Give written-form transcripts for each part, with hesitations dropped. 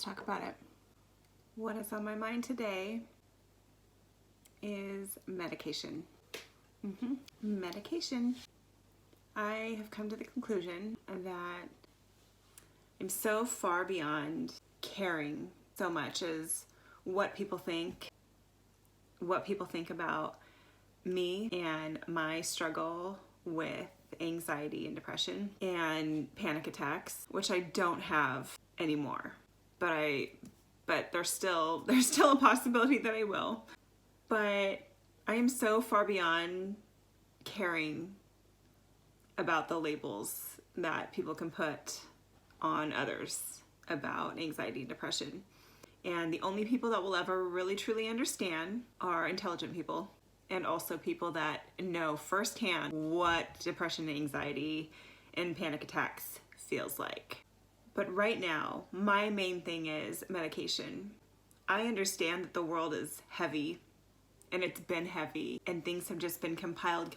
Let's talk about it. What is on my mind today is medication. Medication. I have come to the conclusion that I'm so far beyond caring so much as what people think about me and my struggle with anxiety and depression and panic attacks, which I don't have anymore. But there's still a possibility that I will. But I am so far beyond caring about the labels that people can put on others about anxiety and depression. And the only people that will ever really truly understand are intelligent people, and also people that know firsthand what depression and anxiety and panic attacks feels like. But right now, my main thing is medication. I understand that the world is heavy, and it's been heavy, and things have just been compiled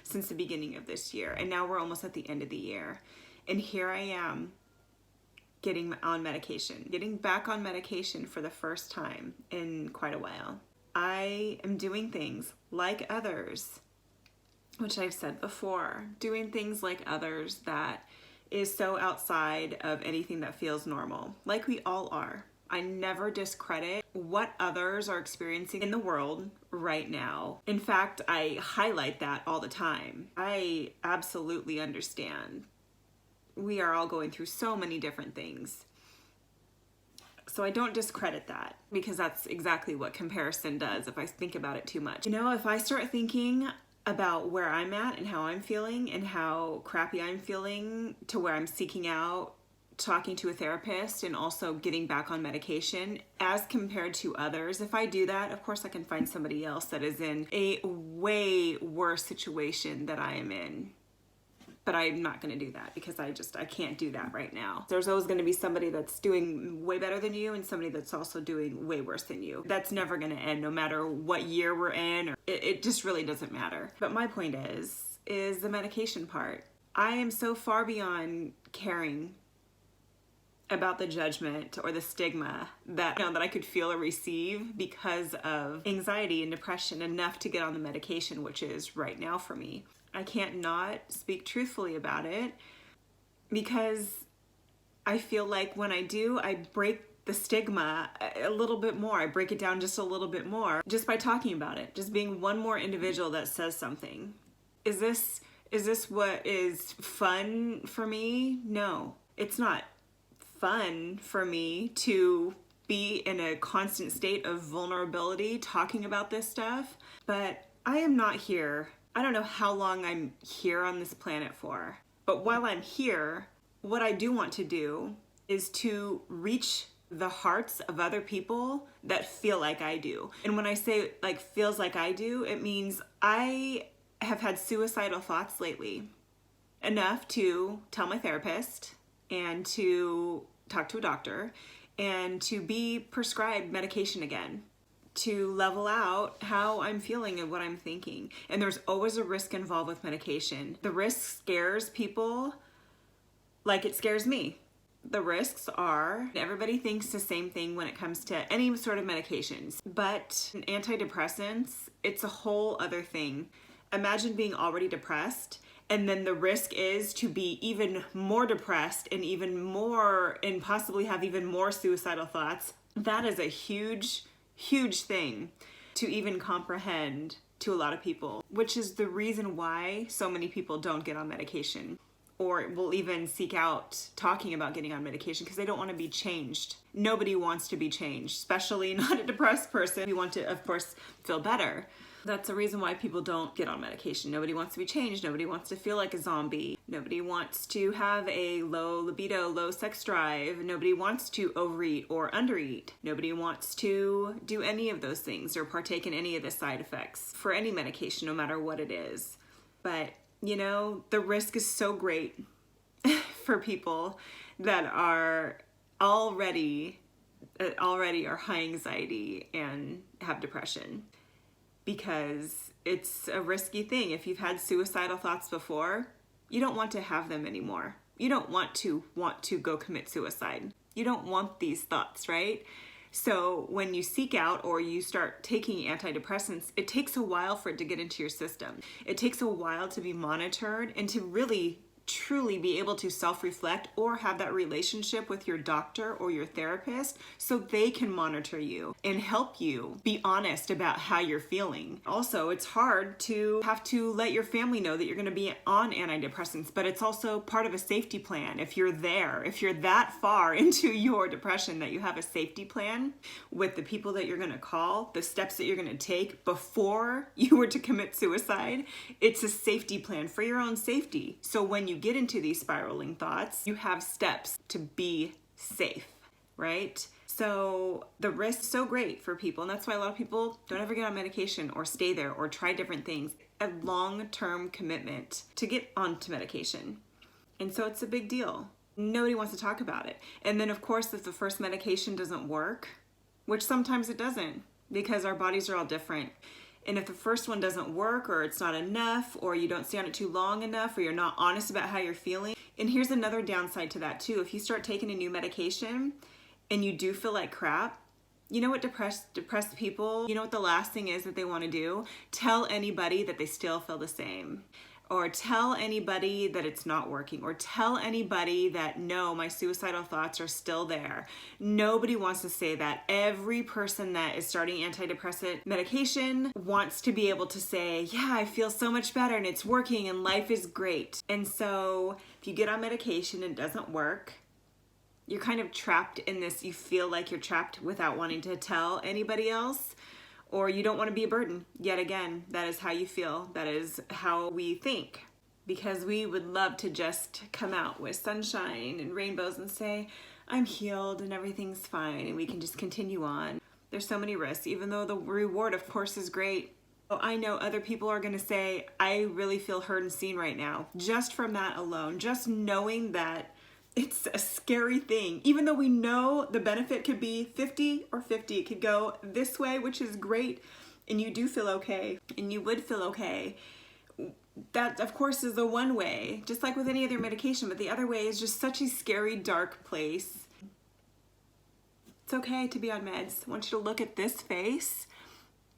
since the beginning of this year. And now we're almost at the end of the year. And here I am getting back on medication for the first time in quite a while. I am doing things like others, which I've said before, doing things like others that is so outside of anything that feels normal, like we all are. I never discredit what others are experiencing in the world right now. In fact, I highlight that all the time. I absolutely understand. We are all going through so many different things. So I don't discredit that, because that's exactly what comparison does if I think about it too much. If I start thinking about where I'm at and how I'm feeling and how crappy I'm feeling to where I'm seeking out talking to a therapist and also getting back on medication as compared to others, if I do that, of course I can find somebody else that is in a way worse situation that I am in. But I'm not going to do that because I can't do that right now. There's always going to be somebody that's doing way better than you and somebody that's also doing way worse than you. That's never going to end, no matter what year we're in. It just really doesn't matter. But my point is the medication part. I am so far beyond caring about the judgment or the stigma that I could feel or receive because of anxiety and depression enough to get on the medication, which is right now for me. I can't not speak truthfully about it because I feel like when I do, I break the stigma a little bit more. I break it down just a little bit more just by talking about it, just being one more individual that says something. Is this what is fun for me? No, it's not fun for me to be in a constant state of vulnerability talking about this stuff, but I am not here. I don't know how long I'm here on this planet for, but while I'm here, what I do want to do is to reach the hearts of other people that feel like I do. And when I say like feels like I do, it means I have had suicidal thoughts lately, enough to tell my therapist and to talk to a doctor and to be prescribed medication again, to level out how I'm feeling and what I'm thinking. And there's always a risk involved with medication. The risk scares people like it scares me. The risks are, everybody thinks the same thing when it comes to any sort of medications, but antidepressants, it's a whole other thing. Imagine being already depressed, and then the risk is to be even more depressed and possibly have even more suicidal thoughts. That is a huge thing to even comprehend to a lot of people, which is the reason why so many people don't get on medication or will even seek out talking about getting on medication because they don't want to be changed. Nobody wants to be changed, especially not a depressed person. We want to, of course, feel better. That's the reason why people don't get on medication. Nobody wants to be changed. Nobody wants to feel like a zombie. Nobody wants to have a low libido, low sex drive. Nobody wants to overeat or undereat. Nobody wants to do any of those things or partake in any of the side effects for any medication, no matter what it is. But, the risk is so great for people that are already are high anxiety and have depression. Because it's a risky thing. If you've had suicidal thoughts before, you don't want to have them anymore. You don't want to go commit suicide. You don't want these thoughts, right? So when you seek out or you start taking antidepressants, it takes a while for it to get into your system. It takes a while to be monitored and to really truly be able to self-reflect or have that relationship with your doctor or your therapist so they can monitor you and help you be honest about how you're feeling. Also, it's hard to have to let your family know that you're going to be on antidepressants, but it's also part of a safety plan. If you're that far into your depression that you have a safety plan with the people that you're going to call, the steps that you're going to take before you were to commit suicide, it's a safety plan for your own safety. So when you get into these spiraling thoughts, you have steps to be safe, right? So the risk is so great for people, and that's why a lot of people don't ever get on medication or stay there or try different things. A long-term commitment to get onto medication. And so it's a big deal. Nobody wants to talk about it. And then of course, if the first medication doesn't work, which sometimes it doesn't, because our bodies are all different. And if the first one doesn't work, or it's not enough, or you don't stay on it too long enough, or you're not honest about how you're feeling. And here's another downside to that too. If you start taking a new medication and you do feel like crap, you know what depressed people, you know what the last thing is that they want to do? Tell anybody that they still feel the same. Or tell anybody that it's not working, or tell anybody that no, my suicidal thoughts are still there. Nobody wants to say that. Every person that is starting antidepressant medication wants to be able to say, yeah, I feel so much better and it's working and life is great. And so if you get on medication and it doesn't work, you're kind of trapped in this, you feel like you're trapped without wanting to tell anybody else. Or you don't want to be a burden. Yet again, that is how you feel. That is how we think. Because we would love to just come out with sunshine and rainbows and say, I'm healed and everything's fine and we can just continue on. There's so many risks, even though the reward, of course, is great. I know other people are going to say, I really feel heard and seen right now. Just from that alone, just knowing that it's a scary thing. Even though we know the benefit could be 50 or 50, it could go this way, which is great, and you do feel okay, and you would feel okay. That, of course, is the one way, just like with any other medication, but the other way is just such a scary, dark place. It's okay to be on meds. I want you to look at this face.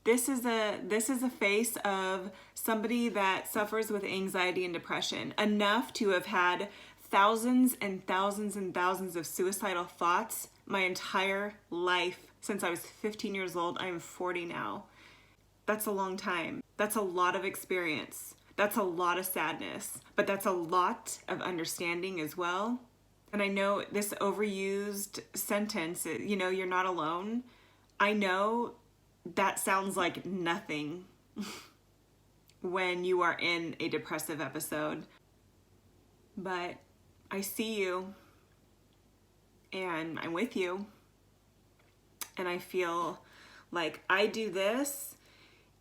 This is a face of somebody that suffers with anxiety and depression, enough to have had thousands and thousands and thousands of suicidal thoughts my entire life since I was 15 years old. I am 40 now. That's a long time. That's a lot of experience. That's a lot of sadness, but that's a lot of understanding as well. And I know this overused sentence, you know, you're not alone. I know that sounds like nothing when you are in a depressive episode, but I see you, and I'm with you, and I feel like I do this,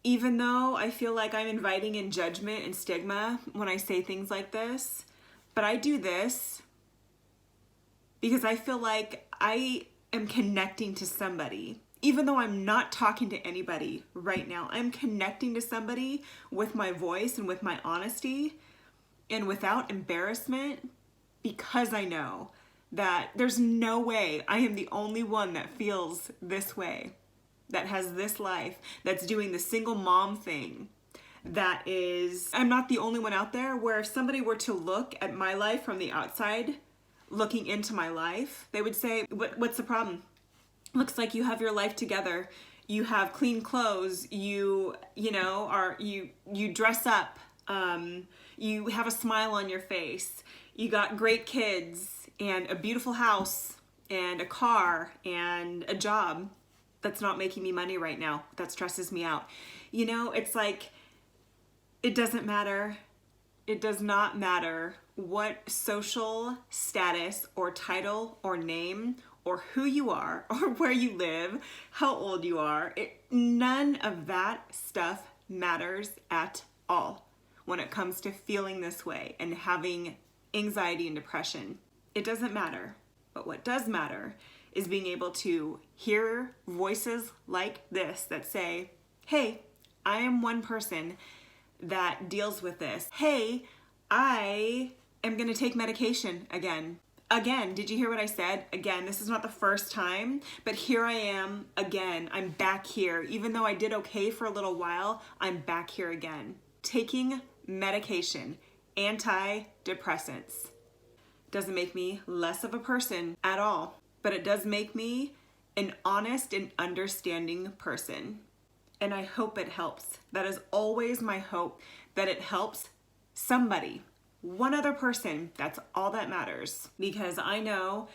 even though I feel like I'm inviting in judgment and stigma when I say things like this, but I do this because I feel like I am connecting to somebody. Even though I'm not talking to anybody right now, I'm connecting to somebody with my voice and with my honesty and without embarrassment, because I know that there's no way I am the only one that feels this way, that has this life, that's doing the single mom thing. I'm not the only one out there where if somebody were to look at my life from the outside, looking into my life, they would say, what's the problem? Looks like you have your life together. You have clean clothes. You dress up. You have a smile on your face. You got great kids and a beautiful house and a car and a job that's not making me money right now. That stresses me out. You know, it's like, it doesn't matter. It does not matter what social status or title or name or who you are or where you live, how old you are. None of that stuff matters at all when it comes to feeling this way and having anxiety and depression. It doesn't matter. But what does matter is being able to hear voices like this that say, hey, I am one person that deals with this. Hey, I am going to take medication again. Again, did you hear what I said? Again, this is not the first time, but here I am again. I'm back here. Even though I did okay for a little while, I'm back here again. Taking medication, antidepressants. Doesn't make me less of a person at all, but it does make me an honest and understanding person. And I hope it helps. That is always my hope, that it helps somebody. One other person, that's all that matters. Because I know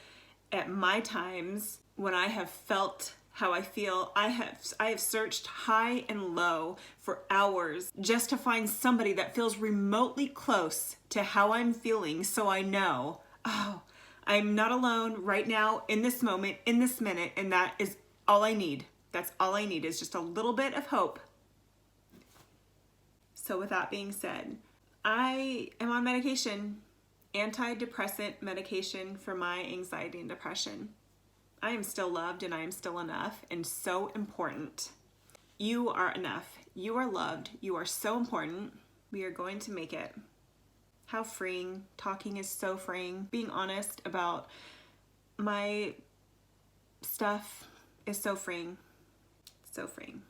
at my times when I have felt how I feel, I have searched high and low for hours just to find somebody that feels remotely close to how I'm feeling, so I know, oh, I'm not alone right now in this moment, in this minute, and that is all I need. That's all I need, is just a little bit of hope. So with that being said, I am on medication, antidepressant medication for my anxiety and depression. I am still loved and I am still enough and so important. You are enough. You are loved. You are so important. We are going to make it. How freeing. Talking is so freeing. Being honest about my stuff is so freeing. So freeing.